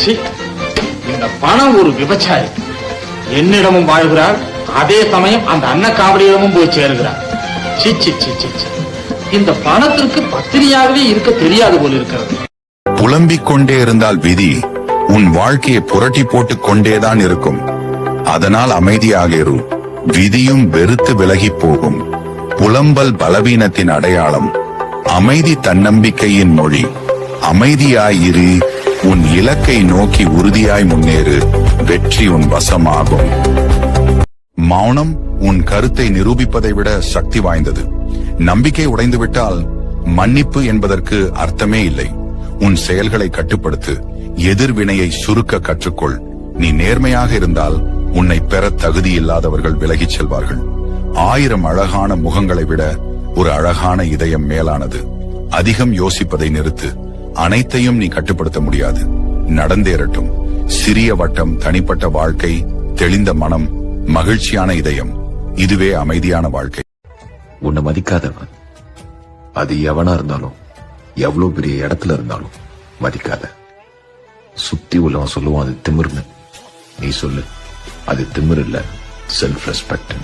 இந்த பணம் ஒரு விபச்சாரி. என்னிடமும் வாழ்கிறாள், அதே சமயம் அந்த அன்னக்காவடியிடமும் போய் சேருகிறார். இந்த பணத்திற்கு பத்தினியாகவே இருக்க தெரியாது போல் இருக்கிறது. புலம்பிக் கொண்டே இருந்தால் விதி உன் வாழ்க்கையை புரட்டி போட்டுக் கொண்டேதான் இருக்கும். அதனால் அமைதியாக இரு. விதியும் வெறுத்து விலகி போகும். புலம்பல் பலவீனத்தின் அடையாளம், அமைதி தன்னம்பிக்கையின் மொழி. அமைதியாயிரு, உன் இலக்கை நோக்கி உறுதியாய் முன்னேறு. வெற்றி உன் வசமாகும். மௌனம் உன் கருத்தை நிரூபிப்பதை விட சக்தி வாய்ந்தது. நம்பிக்கை உடைந்துவிட்டால் மன்னிப்பு என்பதற்கு அர்த்தமே இல்லை. உன் செயல்களை கட்டுப்படுத்து. எதிர்வினையை சுருக்க கற்றுக்கொள். நீ நேர்மையாக இருந்தால் உன்னை பெற தகுதியில்லாதவர்கள் விலகிச் செல்வார்கள். 1000 அழகான முகங்களை விட ஒரு அழகான இதயம் மேலானது. அதிகம் யோசிப்பதை நிறுத்து. அனைத்தையும் நீ கட்டுப்படுத்த முடியாது. நடந்தேறட்டும். சிறிய வட்டம், தனிப்பட்ட வாழ்க்கை, தெளிந்த மனம், மகிழ்ச்சியான இதயம். இதுவே அமைதியான வாழ்க்கை. உன்னை மதிக்காதவன், அது எவனா இருந்தாலும் எவ்வளவு பெரிய இடத்துல இருந்தாலும் மதிக்காத. சுத்தி உள்ளவன் சொல்லுவான் அது திமிர்னு. நீ சொல்லு, அது திமிர் இல்ல, செல்ஃப் ரெஸ்பெக்ட்.